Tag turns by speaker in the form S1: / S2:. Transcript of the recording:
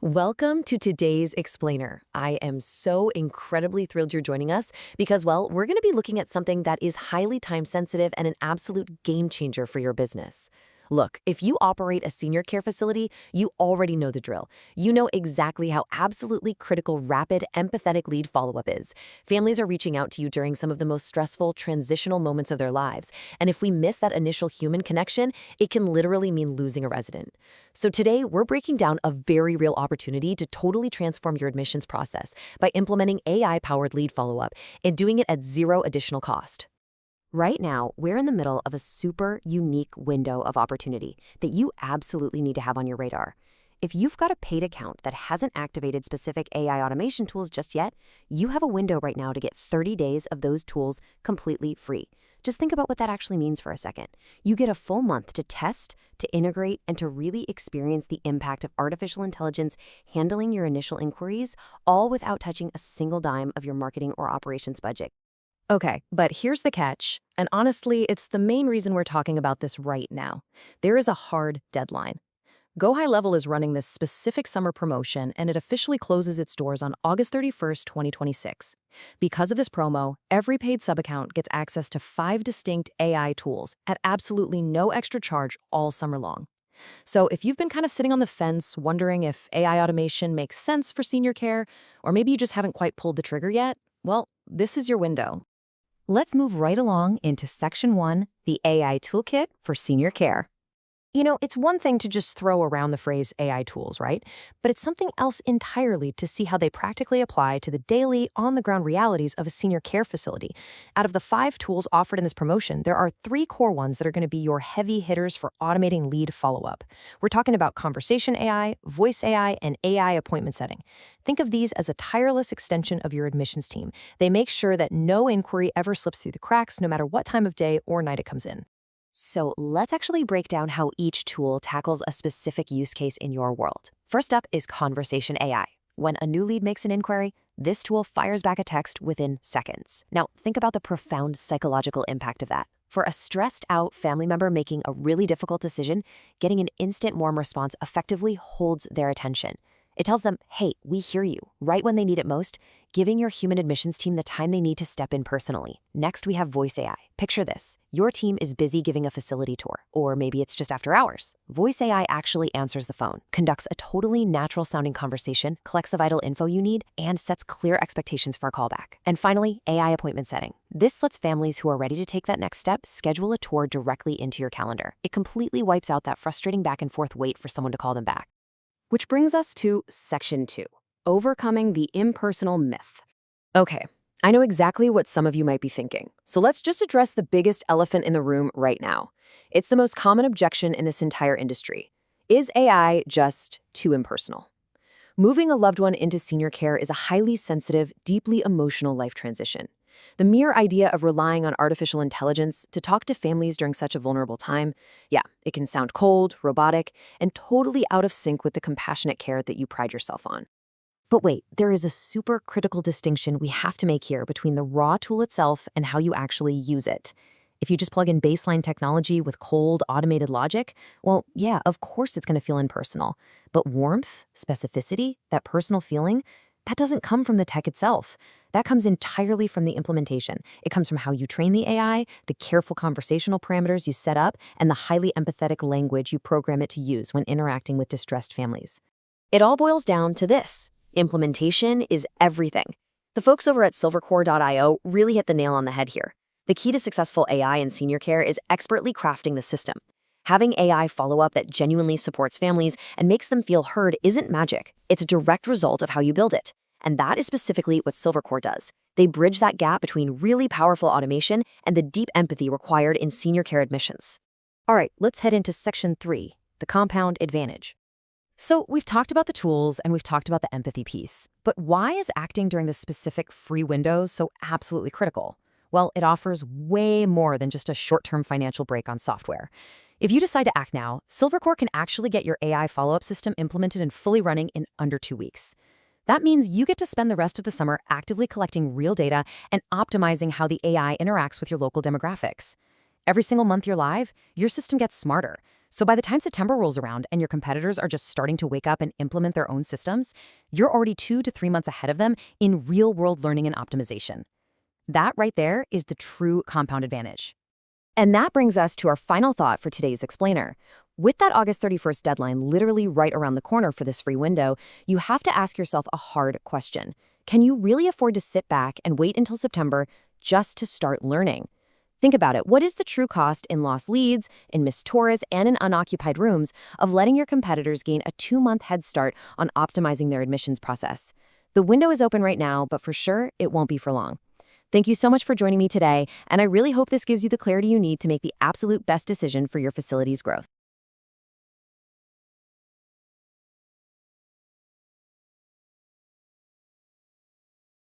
S1: Welcome to today's Explainer. I am so incredibly thrilled you're joining us because, well, we're going to be looking at something that is highly time sensitive and an absolute game changer for your business. Look, if you operate a senior care facility, you already know the drill. You know exactly how absolutely critical rapid, empathetic lead follow-up is. Families are reaching out to you during some of the most stressful, transitional moments of their lives. And if we miss that initial human connection, it can literally mean losing a resident. So today, we're breaking down a very real opportunity to totally transform your admissions process by implementing AI-powered lead follow-up and doing it at zero additional cost. Right now, we're in the middle of a super unique window of opportunity that you absolutely need to have on your radar. If you've got a paid account that hasn't activated specific AI automation tools just yet, you have a window right now to get 30 days of those tools completely free. Just think about what that actually means for a second. You get a full month to test, to integrate, and to really experience the impact of artificial intelligence handling your initial inquiries, all without touching a single dime of your marketing or operations budget. Okay, but here's the catch, and honestly, it's the main reason we're talking about this right now. There is a hard deadline. Go High Level is running this specific summer promotion, and it officially closes its doors on August 31st, 2026. Because of this promo, every paid sub-account gets access to 5 distinct AI tools at absolutely no extra charge all summer long. So if you've been kind of sitting on the fence wondering if AI automation makes sense for senior care, or maybe you just haven't quite pulled the trigger yet, well, this is your window. Let's move right along into Section 1, the AI Toolkit for Senior Care. You know, it's one thing to just throw around the phrase AI tools, right? But it's something else entirely to see how they practically apply to the daily, on-the-ground realities of a senior care facility. Out of the 5 tools offered in this promotion, there are 3 core ones that are going to be your heavy hitters for automating lead follow-up. We're talking about Conversation AI, Voice AI, and AI Appointment Setting. Think of these as a tireless extension of your admissions team. They make sure that no inquiry ever slips through the cracks, no matter what time of day or night it comes in. So let's actually break down how each tool tackles a specific use case in your world. First up is Conversation AI. When a new lead makes an inquiry, this tool fires back a text within seconds. Now, think about the profound psychological impact of that. For a stressed-out family member making a really difficult decision, getting an instant warm response effectively holds their attention. It tells them, hey, we hear you, right when they need it most, giving your human admissions team the time they need to step in personally. Next, we have Voice AI. Picture this. Your team is busy giving a facility tour, or maybe it's just after hours. Voice AI actually answers the phone, conducts a totally natural-sounding conversation, collects the vital info you need, and sets clear expectations for a callback. And finally, AI Appointment Setting. This lets families who are ready to take that next step schedule a tour directly into your calendar. It completely wipes out that frustrating back-and-forth wait for someone to call them back. Which brings us to Section 2, Overcoming the Impersonal Myth. Okay, I know exactly what some of you might be thinking, so let's just address the biggest elephant in the room right now. It's the most common objection in this entire industry. Is AI just too impersonal? Moving a loved one into senior care is a highly sensitive, deeply emotional life transition. The mere idea of relying on artificial intelligence to talk to families during such a vulnerable time, yeah, it can sound cold, robotic, and totally out of sync with the compassionate care that you pride yourself on. But wait, there is a super critical distinction we have to make here between the raw tool itself and how you actually use it. If you just plug in baseline technology with cold, automated logic, well, yeah, of course it's going to feel impersonal. But warmth, specificity, that personal feeling, that doesn't come from the tech itself. That comes entirely from the implementation. It comes from how you train the AI, the careful conversational parameters you set up, and the highly empathetic language you program it to use when interacting with distressed families. It all boils down to this. Implementation is everything. The folks over at silvercore.io really hit the nail on the head here. The key to successful AI in senior care is expertly crafting the system. Having AI follow-up that genuinely supports families and makes them feel heard isn't magic. It's a direct result of how you build it. And that is specifically what Silvercore does. They bridge that gap between really powerful automation and the deep empathy required in senior care admissions. All right, let's head into Section 3, the compound advantage. So we've talked about the tools and we've talked about the empathy piece, but why is acting during this specific free window so absolutely critical? Well, it offers way more than just a short-term financial break on software. If you decide to act now, Silvercore can actually get your AI follow-up system implemented and fully running in under 2 weeks. That means you get to spend the rest of the summer actively collecting real data and optimizing how the AI interacts with your local demographics. Every single month you're live, your system gets smarter.
S2: So by the time September rolls around and your competitors are just starting to wake up and implement their own systems, you're already 2 to 3 months ahead of them in real-world learning and optimization. That right there is the true compound advantage. And that brings us to our final thought for today's explainer. With that August 31st deadline literally right around the corner for this free window, you have to ask yourself a hard question. Can you really afford to sit back and wait until September just to start learning? Think about it. What is the true cost in lost leads, in missed tours, and in unoccupied rooms of letting your competitors gain a 2-month head start on optimizing their admissions process? The window is open right now, but for sure, it won't be for long. Thank you so much for joining me today, and I really hope this gives you the clarity you need to make the absolute best decision for your facility's growth.